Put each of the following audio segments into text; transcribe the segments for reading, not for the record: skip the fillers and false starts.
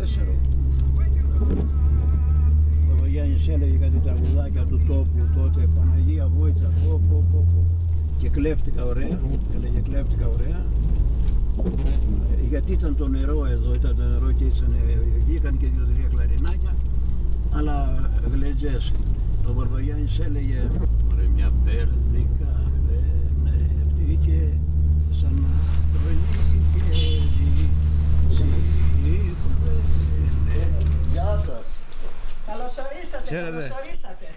14. Ο Παπαγιάννης έλεγε κάτι τραγουδάκια του τόπου τότε, Παναγία Βόητσα, και κλέφτηκα ωραία, έλεγε κλέφτηκα ωραία. Γιατί ήταν το νερό εδώ, ήταν το νερό και βγήκαν και 2-3 κλαρινάκια, αλλά γλεντζές. Ο Παπαγιάννης έλεγε «Ωραία μια πέρδικα πέφτηκε σαν να τρολίκερι, σήκωδε». Γεια σας. Καλώς ορίσατε, καλώς ορίσατε.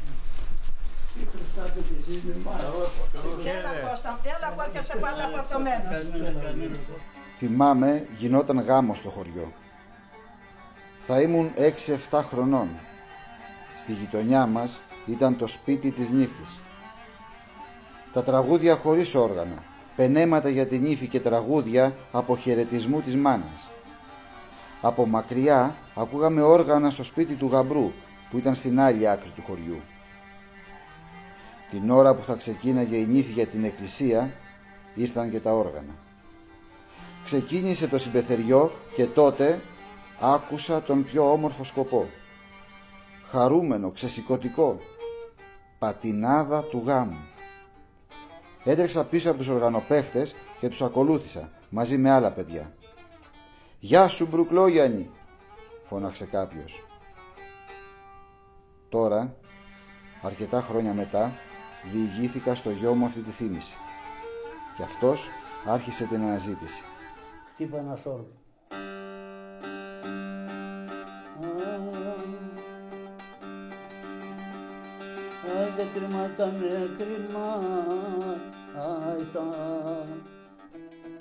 Έλα Κώστα, έλα που έρχεσαι πάντα φορτωμένος. Θυμάμαι γινόταν γάμος στο χωριό. Θα ήμουν 6-7 χρονών. Στη γειτονιά μας ήταν το σπίτι της νύφης. Τα τραγούδια χωρίς όργανα, πενέματα για την νύφη και τραγούδια αποχαιρετισμού της μάνας. Από μακριά ακούγαμε όργανα στο σπίτι του γαμπρού που ήταν στην άλλη άκρη του χωριού. Την ώρα που θα ξεκίναγε η νύφη για την εκκλησία ήρθαν και τα όργανα. Ξεκίνησε το συμπεθεριό και τότε άκουσα τον πιο όμορφο σκοπό. Χαρούμενο, ξεσηκωτικό, πατινάδα του γάμου. Έτρεξα πίσω από τους οργανοπαίχτες και τους ακολούθησα μαζί με άλλα παιδιά. «Γεια σου Μπρουκλόγιαννη», φώναξε κάποιος. Τώρα, αρκετά χρόνια μετά, διηγήθηκα στο γιο μου αυτή τη θύμηση. Και αυτός άρχισε την αναζήτηση. Χτύπα ένα σόλ. Άιντε κρυμάτα με κρυμάτα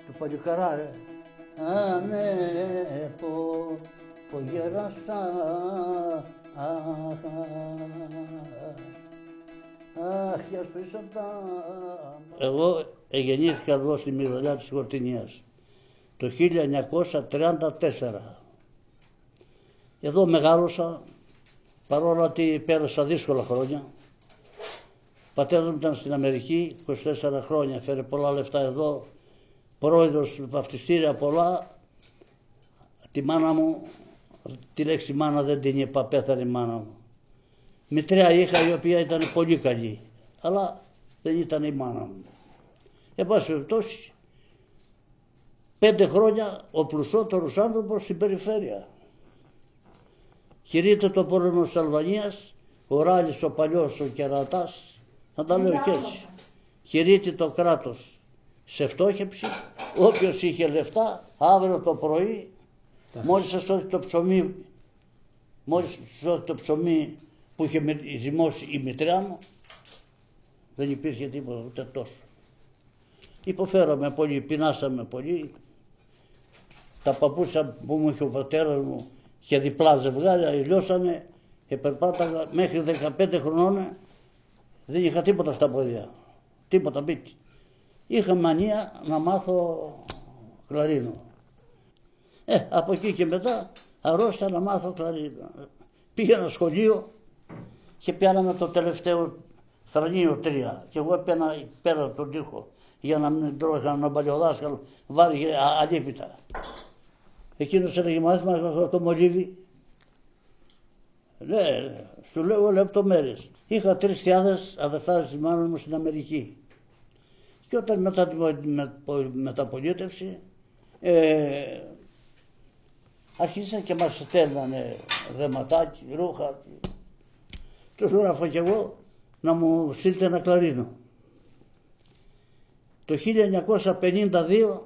του παλικαρά ρε. Ναι, πω γέρασα. Αχ, για σπίσω τα... Εγώ γεννήθηκα εδώ στη Μυδολιά της Κορτινίας το 1934. Εδώ μεγάλωσα, παρόλο ότι πέρασα δύσκολα χρόνια. Ο πατέρας μου ήταν στην Αμερική 24 χρόνια, φέρε πολλά λεφτά εδώ, πρόεδρος βαφτιστήρια πολλά. Τη μάνα μου, τη λέξη μάνα δεν την είπα, πέθανε η μάνα μου. Μητριά είχα η οποία ήταν πολύ καλή, αλλά δεν ήταν η μάνα μου. Εν πάση περιπτώσει, 5 χρόνια ο πλουσότερος άνθρωπος στην περιφέρεια. Χειρείται το πόλεμο της Αλβανίας, ο Ράλης ο παλιός, ο κερατάς, να τα λέω και έτσι. Χειρείται το κράτος σε φτώχευση, όποιος είχε λεφτά, αύριο το πρωί, μόλις σας σώθει το ψωμί, που είχε ζυμώσει η μητριά μου, δεν υπήρχε τίποτα ούτε τόσο. Υποφέραμε πολύ, πεινάσαμε πολύ. Τα παπούτσια που μου είχε ο πατέρας μου και διπλά ζευγάρια λιώσανε και περπάταγα μέχρι 15 χρονών, δεν είχα τίποτα στα πόδια, τίποτα μπίτι. Είχα μανία να μάθω κλαρίνο. Από εκεί και μετά αρρώστηκα να μάθω κλαρίνο. Πήγαινα σχολείο και πιάναμε το τελευταίο θρανείο 3 και εγώ έπαινα πέρα από τον τοίχο για να μην τρώω έναν παλιοδάσκαλο, βάρη αλίπητα. Εκείνος έλεγε μάθημα το μολύβι. Ναι, σου λέω λεπτομέρειες. Είχα 3 θειάδες αδερφάδες της μάνας μου στην Αμερική. Και όταν μετά τη μεταπολίτευση αρχίσαν και μας στέλνανε δεματάκι, ρούχα. Τους γράφω κι εγώ να μου στείλετε ένα κλαρίνο. Το 1952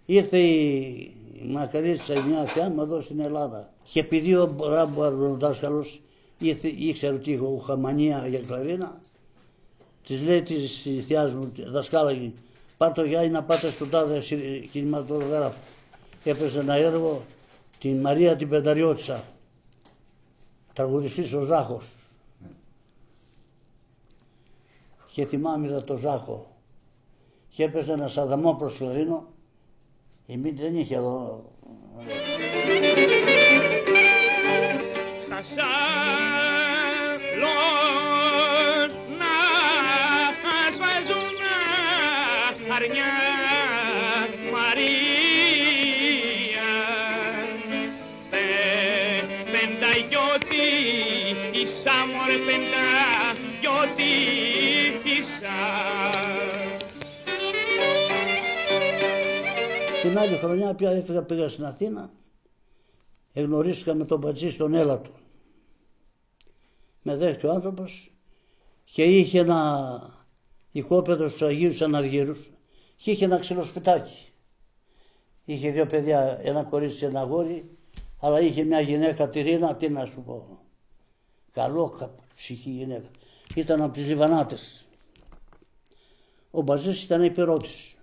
ήρθε η μακαρίτσα η μια θεά μου εδώ στην Ελλάδα. Και επειδή ο Ράμπο δάσκαλος ήξερε ότι είχα μανία για κλαρίνα, της λέει της θεάς μου, δασκάλαγη, πάρ' το Γιάννη να πάτε στον τάδε κινηματογράφο. Έπαιζε ένα έργο, τη Μαρία την Πενταριώτισσα, τραγουδιστής ο Ζάχος. Και θυμάμαι είδα το Ζάχο. Και έπαιζε ένα Αδαμόπλος κλαρίνο, η μύτη δεν είχε εδώ. σαν μορφεντά γιοτήθησα. Την άλλη χρονιά πια έφυγα, πήγα στην Αθήνα, εγνωρίστηκα με τον Μπατζή στον Έλατο. Με δέχτηκε ο άνθρωπος και είχε ένα οικόπεδο στους Αγίους Αναργύρους και είχε ένα ξυλοσπιτάκι. Είχε δύο παιδιά, ένα κορίτσι και ένα αγόρι, αλλά είχε μια γυναίκα, τη Ρίνα, τι να σου πω, καλό ψυχή γυναίκα. Ήταν από τις Λιβανάτες. Ο Μπατζής ήταν υπηρώτης,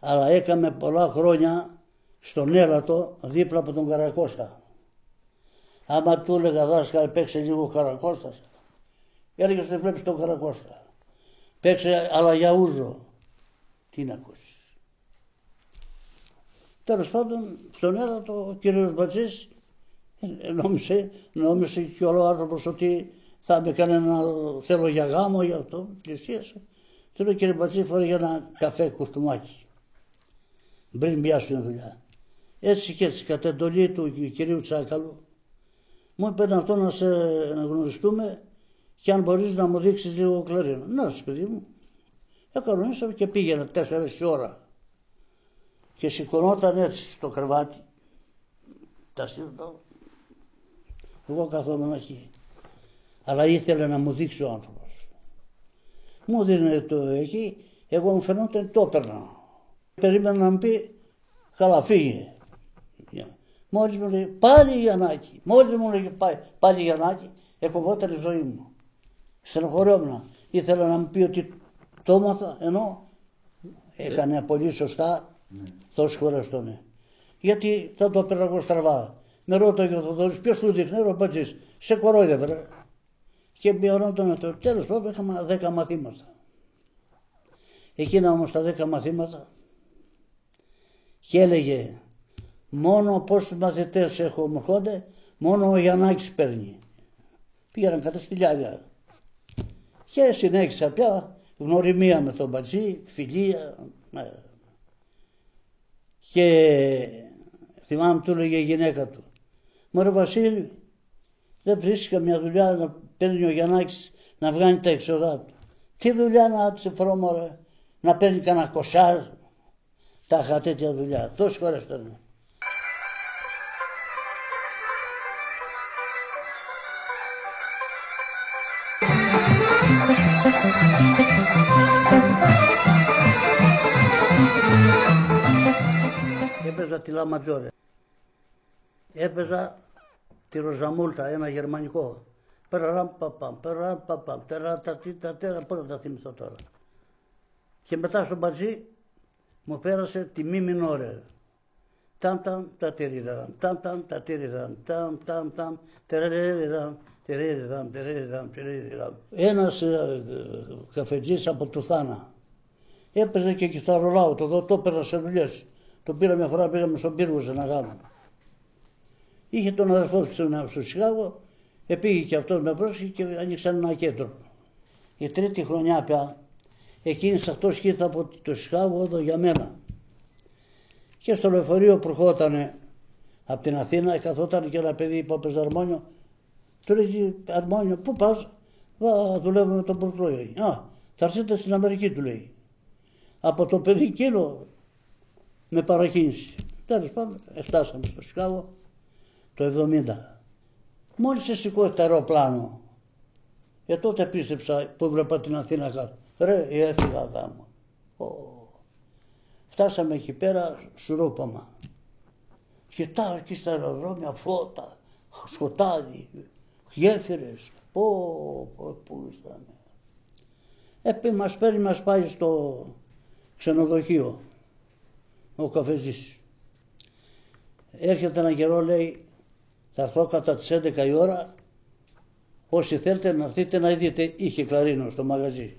αλλά έκαμε πολλά χρόνια στον Έλατο δίπλα από τον Καρακώστα. Άμα του έλεγα δάσκαλε παίξε λίγο Καρακώστας, έλεγες δεν βλέπεις τον Καρακώστα. Παίξε αλλά για ούζο. Τι να ακούσεις. Τέλος πάντων στον Έλατο ο κύριος Μπατζής νόμισε και όλο ο άνθρωπος ότι θα με κάνει ένα θέλω για γάμο, για αυτό, πλησίασε. Του λέω κύριε Μπατζή φορέ για ένα καφέ κουστούμάκι. Πριν πιάσουν την δουλειά. Έτσι και έτσι κατ' εντολή του κυρίου Τσάκαλου μου είπε αυτό να γνωριστούμε και αν μπορείς να μου δείξεις λίγο κλαρίνο. Να σου παιδί μου. Κανονίσαμε και πήγαινα 4 η ώρα. Και σηκωνόταν έτσι στο κρεβάτι. Τα στείλω. Εγώ καθόμουν εκεί. Αλλά ήθελε να μου δείξει ο άνθρωπος. Μου δίνει το εκεί, εγώ μου φαινόταν το έπαιρνα. Περίμενα να μου πει, καλά φύγε. Μόλις μου λέει πάλι Γιαννάκη, μόλις μου λέει πάλι Γιαννάκη, εκοβόταν η ζωή μου. Στενοχωρόμουν. Ήθελα να μου πει ότι το έμαθα, ενώ έκανε πολύ σωστά, τόσες φορές το ναι. Γιατί θα το έπαιρνα εγώ στραβά. Με ρώταγε ο Θοδωρής, ποιος του δείχνει, ο Μπατζής, σε κορόιδευε ρε. Και μειωνόταν αυτό. Τέλος πάντων είχαμε 10 μαθήματα. Εκείνα όμως τα 10 μαθήματα και έλεγε μόνο πόσους μαθητές έχω μου έρχονται, μόνο ο Γιαννάκης παίρνει. Πήγαιναν κατά στη Λιάλια. Και συνέχισα πια γνωριμία με τον Μπατζή, φιλία. Και θυμάμαι του έλεγε η γυναίκα του, μωρέ Βασίλη, δεν βρίσκει μια δουλειά να παίρνει ο Γιαννάκης να βγάνει τα έξοδά του. Τι δουλειά να τη βρω μωρέ, να παίρνει κανένα κοσάρ. Τα είχα τέτοια δουλειά, τόσες φορές ήταν. Έπαιζα τη Λαματζόρε. Έπαιζα τη Ροζαμούλτα, ένα γερμανικό. Περαραμπαπαμ, περαραμπαπαμ, τερατατήτα, πώς να τα θυμηθώ τώρα. Και μετά στον Μπατζή μου πέρασε τη μη μινόρε. Ταμ ταμ τα τυριδαμ, ταμ ταμ τα τυριδαμ, ταμ ταμ ταμ, τερεριδαμ, τερεριδαμ, τερεριδαμ, τερεριδαμ. Ένας καφετζής από Τουθάνα έπαιζε και κιθαρολάου, το έπαιρνα σε δουλειές. Το πήρα μια φορά, πήγαμε στον Πύργο σε ένα γάμο. Είχε τον αδερφό του στο Σικάγο, πήγε και αυτός με πρόσχη και ανοίξαν ένα κέντρο. Η τρίτη χρονιά πια, εκείνης αυτός ήρθε από το Σικάγο εδώ για μένα. Και στο λεωφορείο που ερχότανε από την Αθήνα, καθόταν και ένα παιδί που έπαιζε αρμόνιο. Του λέει, αρμόνιο, πού πας? Δουλεύω με τον Πουρκρόη. Θα έρθετε στην Αμερική, του λέει. Από το παιδί εκείνο με παρακίνηση. Τέλος πάντων, φτάσαμε στο Σικάγο το 70. Μόλις σηκώσει το αεροπλάνο, τότε πίστεψα που βλέπα την Αθήνα κάτω. Ρε, έφυγα γάμο. Φτάσαμε εκεί πέρα, σουρούπαμα. Κοιτάω εκεί στα αεροδρόμια φώτα, σκοτάδι, γέφυρες. Πού ήρθαμε. Μας παίρνει, μας πάει στο ξενοδοχείο ο καφετζής. Έρχεται ένα καιρό, λέει, θα έρθω κατά τις 11 η ώρα, όσοι θέλετε να έρθετε να δείτε, είχε κλαρίνο στο μαγαζί.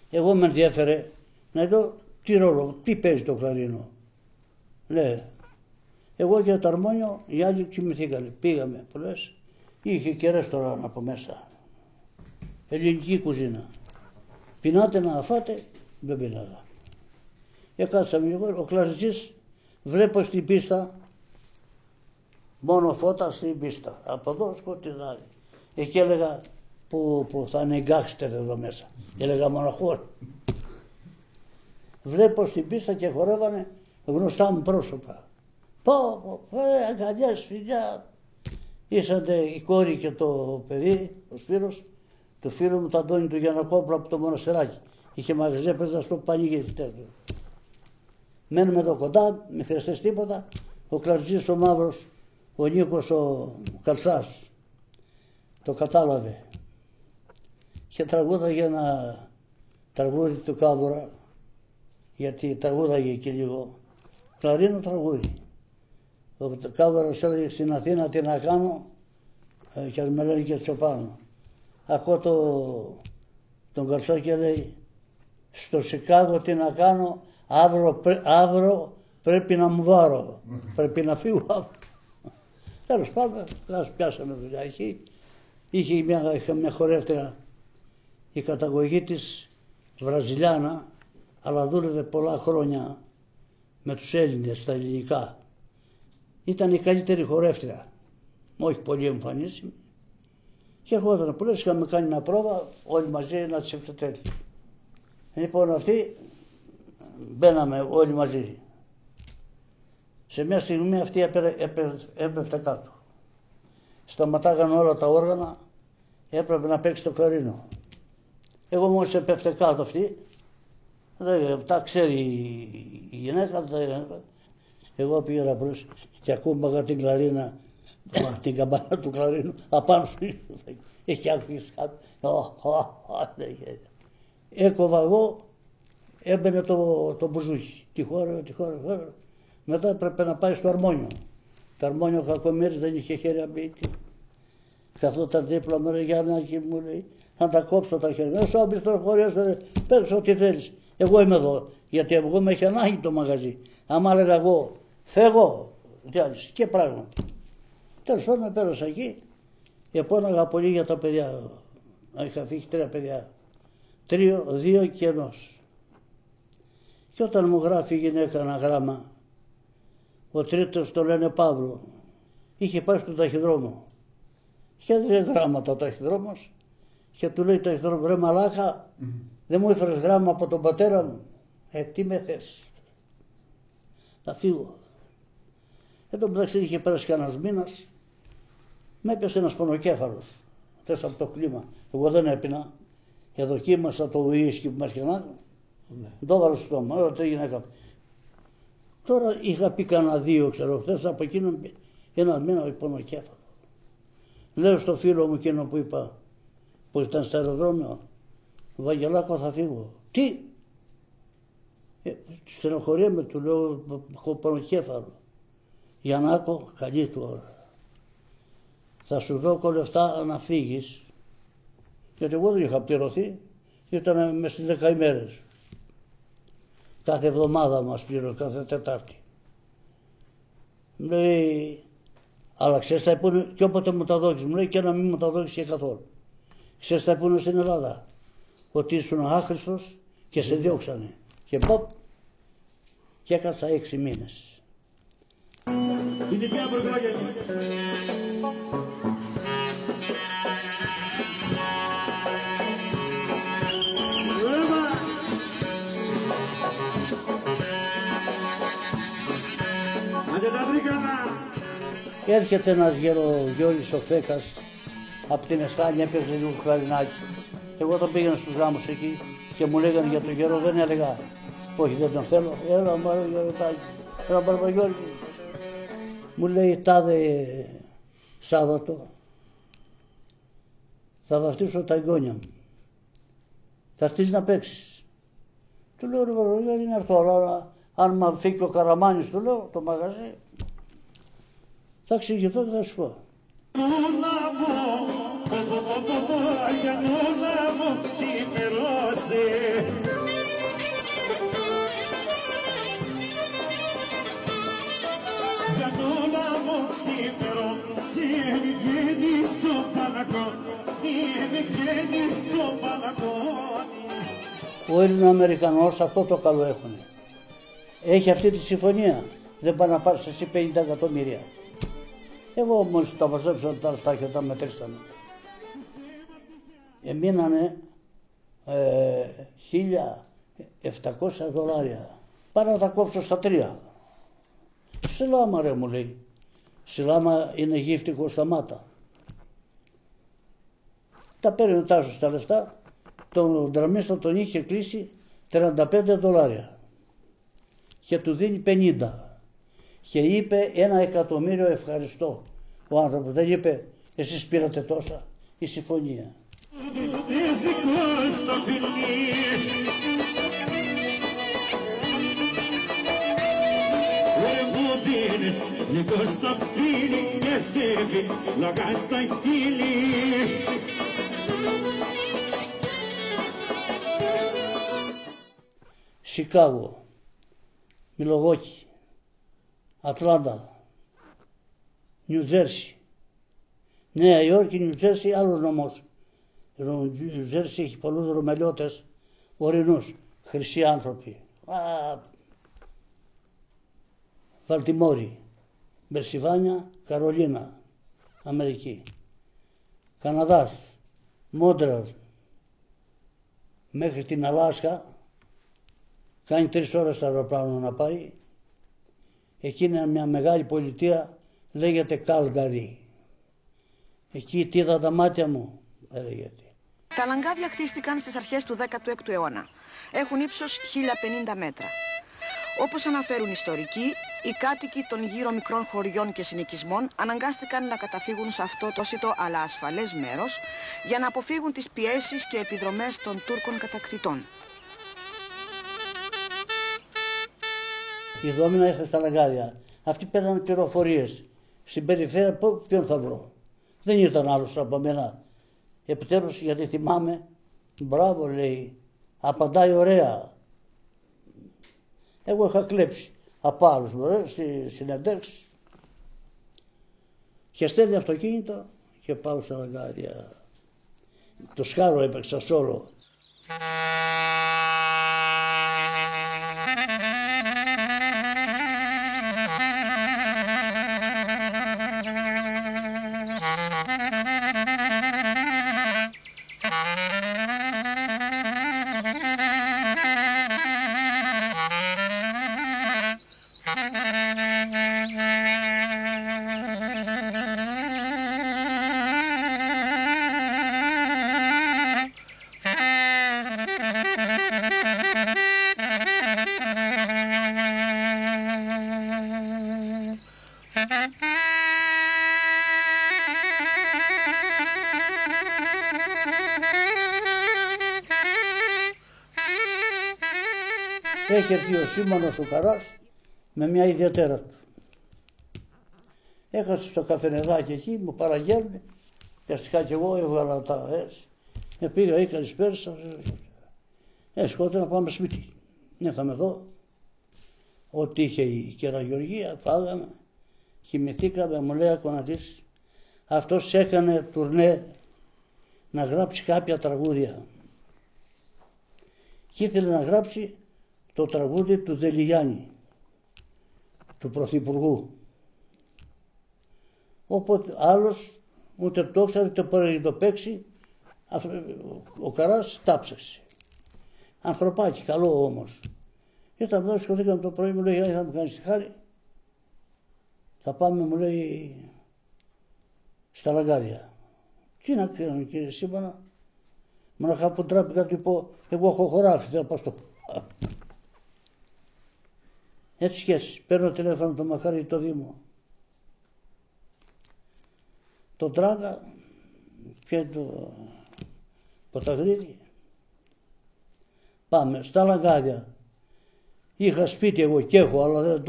Εγώ με ενδιέφερε να δω τι ρόλο, τι παίζει το κλαρίνο. Λέει, εγώ και το αρμόνιο, οι άλλοι κοιμηθήκανε. Πήγαμε πολλές, είχε και ρεστοράν από μέσα. Ελληνική κουζίνα. Πεινάτε να φάτε, δεν πεινάγα. Κάτσαμε εγώ, ο κλαριζής βλέπω στην πίστα, μόνο φώτα στην πίστα. Από εδώ σκοτεινάρι. Εκεί έλεγα που θα είναι γκάξτερ εδώ μέσα. Έλεγα μοναχός. Βλέπω στην πίστα και χορεύανε γνωστά μου πρόσωπα. Αγκαλιές, φιλιά. Ήσαντε η κόρη και το παιδί, ο Σπύρος, του φίλου μου, του Αντώνη του Γιαννακόπουλου από το Μοναστεράκι. Είχε μαγαζί, έπαιζα στο πανηγύρι. Μένουμε εδώ κοντά, μην χρειαστείς τίποτα. Ο Κλαρτζής ο Μαύρος, ο Νίκος ο Καλτσάς, το κατάλαβε. Και τραγούδαγε ένα τραγούδι του Κάβουρα, γιατί τραγούδαγε και λίγο. Κλαρίνο τραγούδι. Ο Κάβουρας έλεγε στην Αθήνα τι να κάνω, και ας με λένε και Τσοπάνο. Ακούω τον Καλτσά και λέει, στο Σικάγο τι να κάνω, αύριο πρέπει να μου βάρω, πρέπει να φύγω αύριο. Τέλος πάντων, πιάσαμε δουλειά εκεί. Είχε μια χορεύτρια, η καταγωγή της Βραζιλιάνα, αλλά δούλευε πολλά χρόνια με τους Έλληνες στα ελληνικά. Ήταν η καλύτερη χορεύτρια, όχι πολύ εμφανίσιμη. Και ερχόταν που λες, είχαμε κάνει μια πρόβα, όλοι μαζί να τις εφετέλει. Λοιπόν αυτή, μπαίναμε όλοι μαζί. Σε μια στιγμή αυτή έπεφτε κάτω. Σταματάγαν όλα τα όργανα, έπρεπε να παίξει το κλαρίνο. Εγώ μόλις έπεφτε κάτω αυτή, τα ξέρει η γυναίκα, εγώ πήγα προς και ακούμπαγα την κλαρίνα, την καμπάνα του κλαρίνου, απάνω σου έχει άκουσει κάτω. Έκοβα εγώ, έμπαινε το μπουζούκι, τη χώρα. Μετά έπρεπε να πάει στο αρμόνιο. Το αρμόνιο κακομοίρης δεν είχε χέρι αμπίτη. Καθόταν δίπλα μου, λέει Γιάννακη, μου λέει, να τα κόψω τα χέρια. Όσο άμπης τώρα χωρίς, πες ό,τι θέλεις. Εγώ είμαι εδώ, γιατί εγώ με έχει ανάγκη το μαγαζί. Άμα έλεγα εγώ, φεύγω, διάλυση και πράγματι. Τέλος πάντων πέρασα εκεί, επώναγα πολύ για τα παιδιά. Είχα φύγει 3 παιδιά. 2 και 1. Και όταν μου γράφει η γυναίκα ένα γράμμα, ο τρίτος το λένε Παύλο, είχε πάει στο ταχυδρόμο. Και έδινε γράμματα ο ταχυδρόμος και του λέει το ταχυδρόμο, ρε μαλάκα, δεν μου έφερες γράμμα από τον πατέρα μου. Τι με θες. Θα φύγω. Εν τω μεταξύ είχε πέρασει κανένας μήνας, με έπιασε ένας πονοκέφαλος. Θες από το κλίμα. Εγώ δεν έπινα. Και δοκίμασα το ουίσκι που μας γεννάνε. Το έβαλα στο στόμα. Ρώτα η γυναίκα. Τώρα είχα πει κανένα 2, ξέρω. Θες από εκείνον ένα μήνα πονοκέφαλο. Λέω στο φίλο μου εκείνο που είπα, που ήταν στο αεροδρόμιο, Βαγγελάκο θα φύγω. Τι! Στενοχωρία του λέω, έχω πονοκέφαλο. Γιαννάκο, καλή του ώρα. Θα σου δώσω λεφτά να φύγεις. Γιατί εγώ δεν είχα πληρωθεί, ήταν μες στις 10 ημέρες. Κάθε εβδομάδα μας πλήρω, κάθε Τετάρτη. Λέει, αλλά ξέρεις τα πούνε, και όποτε μου τα δώσεις, μου λέει και να μην μου τα δώσεις και καθόλου. Ξέρεις τα πούνε στην Ελλάδα, ότι ήσουν άχρηστος και σε διώξανε. Και ποπ, και έκατσα 6 μήνες. Είναι πια Έρχεται ένας γερογιώλης ο Φέκας από την Εστάνια, έπαιζε λίγο κλαρινάκι. Εγώ τον πήγαινα στους γάμους εκεί και μου λέγανε για τον γέρο, δεν έλεγα όχι δεν τον θέλω, έλα μωρό γεροτάκι, έλα Μπαρμπαγιώργη. Μου λέει τάδε Σάββατο θα βαφτίσω τα εγγόνια μου, θα έρθεις να παίξεις. Του λέω ρε Μπαρμπαγιώργη να έρθω, αλλά αν μ' φύγει ο Καραμάνης, του λέω, το μαγαζί, θα εξηγηθώ και θα σου πω. Ο Έλληνο-Αμερικανός αυτό το καλό έχουν. Έχει αυτή τη συμφωνία. Δεν πάει να πάρεις εσύ 50 εκατομμύρια. Εγώ μόλις τα μαζέψα τα λεφτά και τα μετρήσαμε. Εμείνανε $1.700. Πάω να τα κόψω στα 3. Σιλάμα ρε μου λέει. Σιλάμα είναι γύφτικο στα μάτα. Τα παίρνει ο Τάσος τα λεφτά. Τον δραμίστα τον είχε κλείσει $35 και του δίνει 50 και είπε 1.000.000 ευχαριστώ. Ο άνθρωπος δεν είπε εσείς πήρατε τόσα, η συμφωνία. Σικάγο, Μιλογόκι, Ατλάντα, Νιου Τζέρσι, Νέα Υόρκη, Νιου Τζέρσι, άλλος νομός. Νιου Τζέρσι έχει πολλούς δρομελιώτες ορεινούς, χρυσοί άνθρωποι. Βαλτιμόρη, Μπερσιβάνια, Καρολίνα, Αμερική. Καναδάς, Μόντρεαλ, μέχρι την Αλάσκα, κάνει 3 ώρες το αεροπλάνο να πάει. Εκεί είναι μια μεγάλη πολιτεία, λέγεται Κάλγκαρι. Εκεί τι είδα τα μάτια μου, λέγεται. Τα λαγκάδια χτίστηκαν στις αρχές του 16ου αιώνα. Έχουν ύψος 1050 μέτρα. Όπως αναφέρουν ιστορικοί, οι κάτοικοι των γύρω μικρών χωριών και συνοικισμών αναγκάστηκαν να καταφύγουν σε αυτό το άσιτο αλλά ασφαλές μέρος για να αποφύγουν τις πιέσεις και επιδρομές των Τούρκων κατακτητών. Η Δόμηνα είχε στα λαγκάδια. Αυτοί παίρνανε πληροφορίες. Στην περιφέρεια ποιον θα βρω. Δεν ήταν άλλος από μένα. Επιτέλους, γιατί θυμάμαι, μπράβο λέει, απαντάει ωραία. Εγώ είχα κλέψει από άλλους στις συνεντεύξεις και στέλνει αυτοκίνητο και πάω στα λαγκάδια. Το σκάρο έπαιξα σόλο. Έχει έρθει ο Σίμωνος ο Καράς με μια ιδιαίτερα του. Έχασε στο καφενεδάκι εκεί, μου παραγγέλνει, πιαστικά κι εγώ έβγαλα τα έτσι. Με πήγα ή καλησπέρας, σκότα να πάμε σπίτι. Ήρθαμε εδώ, ό,τι είχε η Κεραγεωργία, φάγαμε, κοιμηθήκαμε, μου λέει ακονατής, αυτός έκανε τουρνέ να γράψει κάποια τραγούδια. Και ήθελε να γράψει το τραγούδι του Δελιγιάννη, του Πρωθυπουργού. Οπότε άλλος ούτε το ξέρει, ούτε μπορεί να το παίξει, ο Καράς τάψεσε. Ανθρωπάκι, καλό όμως. Ήρθαμε εδώ, σηκωθήκαμε το πρωί, μου λέει, θα μου κάνεις τη χάρη. Θα πάμε, μου λέει, στα λαγκάδια. Τι να κάνω κύριε Σίμωνα, μοναχά που τράπηκα του πω, εγώ έχω χωράφι, θα πάω στο έτσι και έτσι, παίρνω τηλέφωνο το Μακάρι το Δήμο. Το Τράγκα και το Ποταγρίδι. Πάμε στα λαγκάδια. Είχα σπίτι εγώ και έχω, αλλά δεν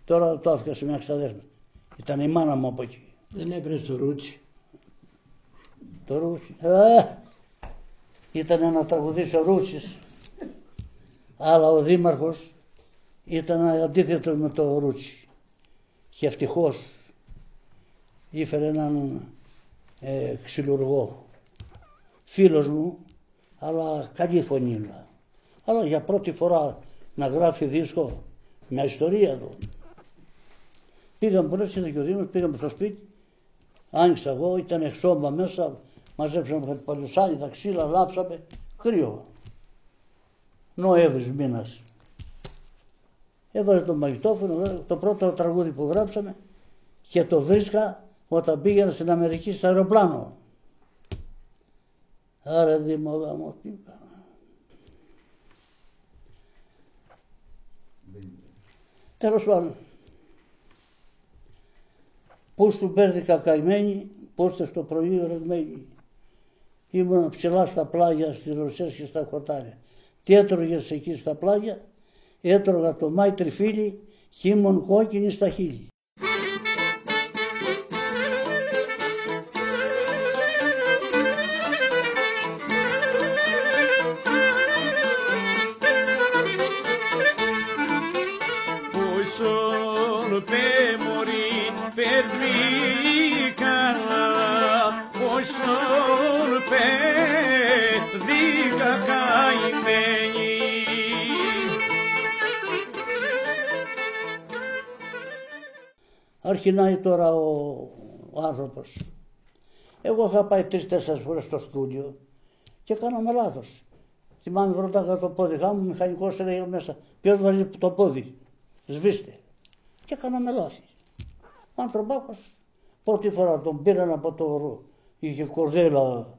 τώρα το άφηκα σε μια ξαδέρφη. Ήταν η μάνα μου από εκεί. Δεν έπαιρνες το Ρούτσι. Το Ρούτσι. Ήταν να τραγουδήσει ο Ρούτσις. Αλλά ο δήμαρχος ήταν αντίθετο με το Ρούτσι. Και ευτυχώς ήφερε έναν ξυλουργό. Φίλος μου, αλλά καλή φωνή. Αλλά για πρώτη φορά να γράφει δίσκο, μια ιστορία εδώ. Πήγαμε πολλές, είδε και ο Δήμος, πήγαμε στο σπίτι, άνοιξα εγώ, ήταν σώμα μέσα, μαζέψαμε κάτι παλιοσάνι, τα ξύλα, λάψαμε, κρύο. Νοέμβρης μήνας. Έβαλε το μαγνητόφωνο, το πρώτο τραγούδι που γράψαμε και το βρίσκα όταν πήγαινα στην Αμερική στο αεροπλάνο. Άρα δημογάμο. Τέλος πάντων. Πώς του μπέρδηκα καημένη, πώς στο πρωί ρεγμένη. Ήμουνα ψηλά στα πλάγια, στις Ρωσές και στα χορτάρια. Τι έτρωγες εκεί στα πλάγια? Έτρωγα το μάι τριφύλι, χείμων κόκκινη στα χείλη. Αρχινάει τώρα ο άνθρωπος. Εγώ είχα πάει 3-4 φορές στο στούντιο και κάναμε λάθος. Θυμάμαι βροντάγα το πόδι μου, ο μηχανικός έλεγε μέσα, ποιος βάζει το πόδι, σβήστε. Και κάναμε λάθη. Ο ανθρωπάκος πρώτη φορά τον πήραν από το είχε κορδέλα,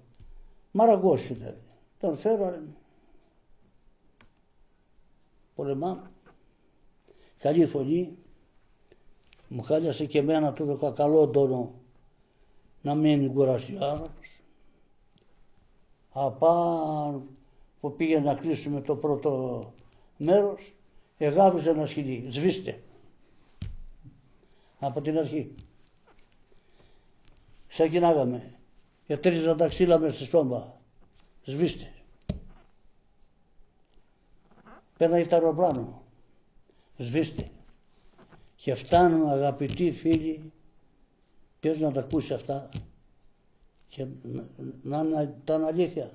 μαραγκός ήταν. Τον φέρανε, πολεμάμε, καλή φωνή. Μου χάλιασε και εμένα το κακαλό τόνο να μην κουράσει ο άνθρωπος. Απάνω που πήγε να κλείσουμε το πρώτο μέρος, εγάβιζε ένα σκυλί, σβήστε. Από την αρχή. Ξεκινάγαμε, ετρίζαν τα ξύλα μες στη στόμπα, σβήστε. Πέρναγε το αεροπλάνο, σβήστε. Και φτάνουμε αγαπητοί φίλοι, ποιος να τα ακούσει αυτά και να ήταν αλήθεια.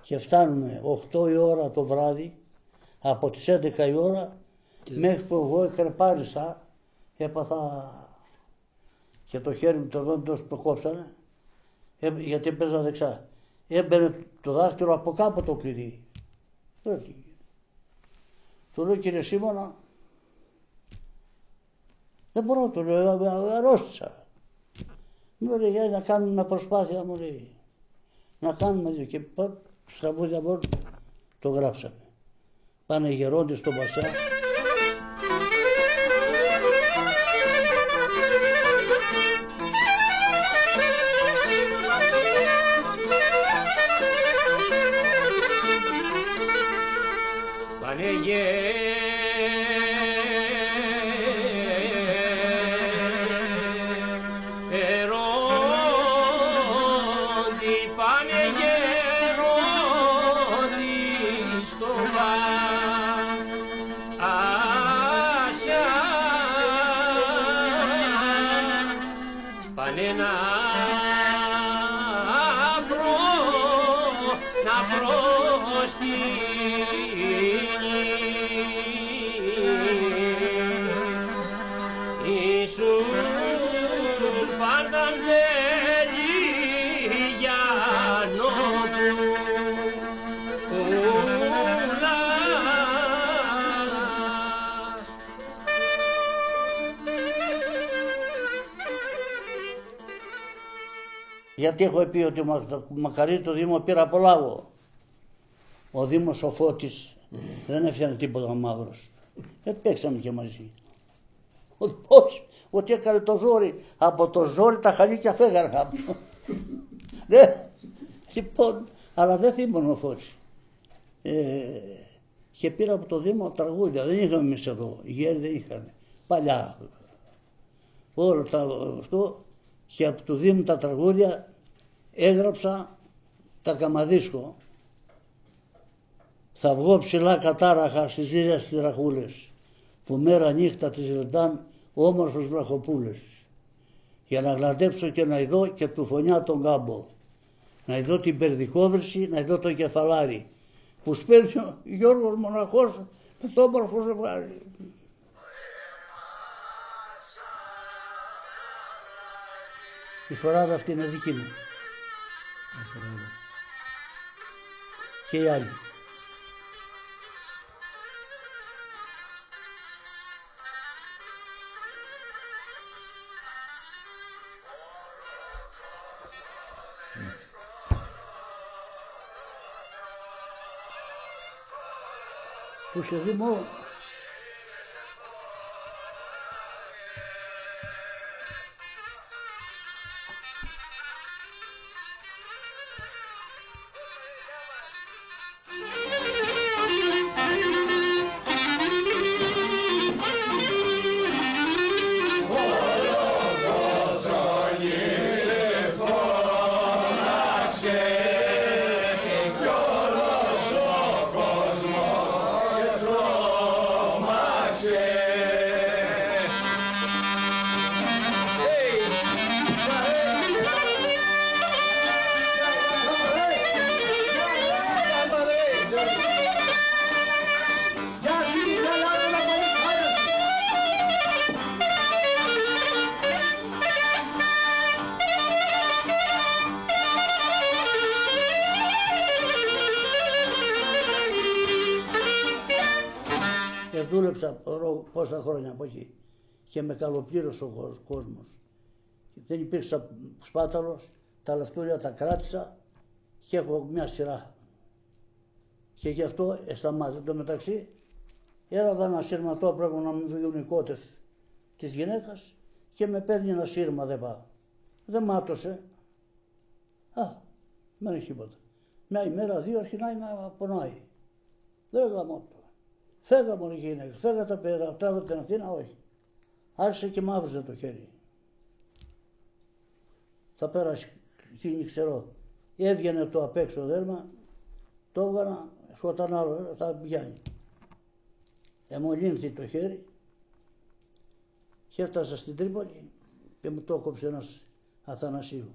Και φτάνουμε 8 η ώρα το βράδυ, από τις 11 η ώρα, μέχρι που εγώ εκρεπάρισα, έπαθα και το χέρι μου το δόντος που κόψανε, γιατί έπαιζα δεξιά. Έμπαινε το δάχτυλο από κάπου το κλειδί. Του λέω, κύριε Σίμωνα, δεν μπορώ, του λέω, αρρώστησα. Μου λέει, για να κάνουμε μια προσπάθεια, μου λέει. Να κάνουμε δύο. Και στραβούδια μόνο το γράψαμε. Πάνε οι γερόντες στο Βασιά. Πάνε Γιατί έχω πει ότι μακαρί το Δήμο πήρα από λάβο. Ο Δήμος ο Φώτης δεν έφτιανε τίποτα μαύρος. Παίξαμε και μαζί. Όχι, ότι έκανε το ζόρι. Από το ζόρι τα χαλίκια φέγανε. Ναι, λοιπόν, αλλά δεν θύμωνε ο Φώτης. Και πήρα από το Δήμο τραγούδια. Δεν είχαμε εμείς εδώ. Οι γέροι δεν είχαμε. Παλιά. Όλο αυτό. Και από του Δήμου τα τραγούδια έγραψα τα καμαδίσκο. Θα βγω ψηλά κατάραχα στις δίρια στις ραχούλες, που μέρα νύχτα τις ρεντάν όμορφες βραχοπούλες, για να γλαντέψω και να ειδώ και του φωνιά τον κάμπο, να ειδώ την περδικόβρηση, να ειδώ το κεφαλάρι, που σπέρνει ο Γιώργος μοναχός με το όμορφο ζευγάρι. Η φοράδα αυτή είναι δική μου. Και οι άλλοι. Που σε Δήμο δούλεψα πόσα χρόνια από εκεί και με καλοπλήρωσε ο κόσμος. Δεν υπήρξε σπάταλος, τα λεφτούλια τα κράτησα και έχω μια σειρά. Και γι' αυτό σταμάτησε. Εν τω μεταξύ έλαβα ένα σύρματό, πρέπει να μην βγουν οι κότες της γυναίκας και με παίρνει ένα σύρμα, δεν πάω. Δεν μάτωσε. Δεν έχει τίποτα. Μια ημέρα, δύο αρχινάει να πονάει. Δεν γαμώ. Φέγα μόνο η γυναίκα, φέγα τα πέρα, τράβω την Αθήνα, όχι. Άρχισε και μαύριζε το χέρι. Θα πέρασε, εκείνη ξέρω, έβγαινε το απ' έξω δέρμα, το έβγανα, σκοτάν άλλο, θα πιάνει. Εμολύνθη το χέρι και έφτασα στην Τρίπολη και μου το έκοψε ένας Αθανασίου.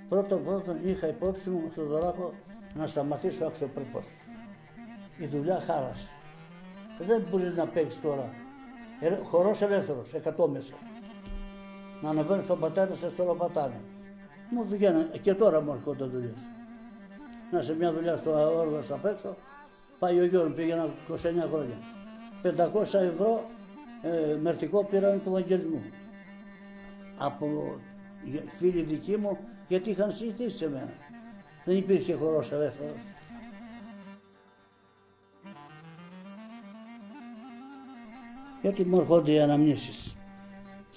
Πρώτον είχα υπόψη μου στον Δωράκο να σταματήσω αξιοπρεπώς. Η δουλειά χάρασε. Δεν μπορείς να παίξεις τώρα. Χορός ελεύθερος, 100 μέσα. Να ανεβαίνεις στον πατέρα, σε στολοπατάνε. Μου βγαίνουν και τώρα μου έρχονται δουλειές. Να σε μια δουλειά στο όργανο απ' έξω, πάει ο γιος μου, πήγαινα 29 χρόνια. 500 ευρώ μερτικό πήραν του Βαγγελισμού. Από φίλοι δικοί μου, γιατί είχαν συζητήσει σε μένα. Δεν υπήρχε χορός ελεύθερος. Γιατί μου έρχονται οι αναμνήσεις.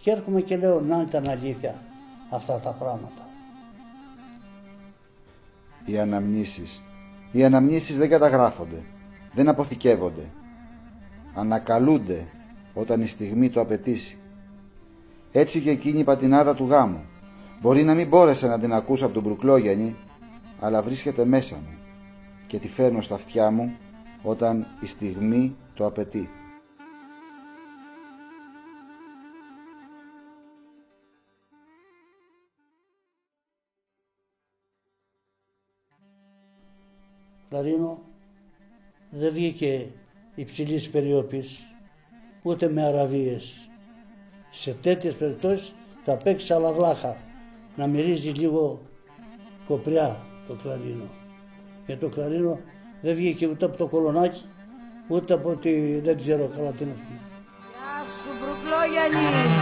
Και έρχομαι και λέω να ήταν αλήθεια αυτά τα πράγματα. Οι αναμνήσεις δεν καταγράφονται, δεν αποθηκεύονται. Ανακαλούνται όταν η στιγμή το απαιτήσει. Έτσι και εκείνη η πατινάδα του γάμου. Μπορεί να μην μπόρεσα να την ακούσω από τον Μπρουκλόγιαννη, αλλά βρίσκεται μέσα μου και τη φέρνω στα αυτιά μου όταν η στιγμή το απαιτεί. Κλαρίνο δεν βγήκε υψηλής περιόπης, ούτε με αραβίες. Σε τέτοιες περιπτώσεις θα παίξει αλαβλάχα, να μυρίζει λίγο κοπριά το κλαρίνο. Και το κλαρίνο δεν βγήκε ούτε από το Κολονάκι, ούτε από τη δεν ξέρω καλά την Αθήνα. Γεια σου Μπρουκλόγιαννη!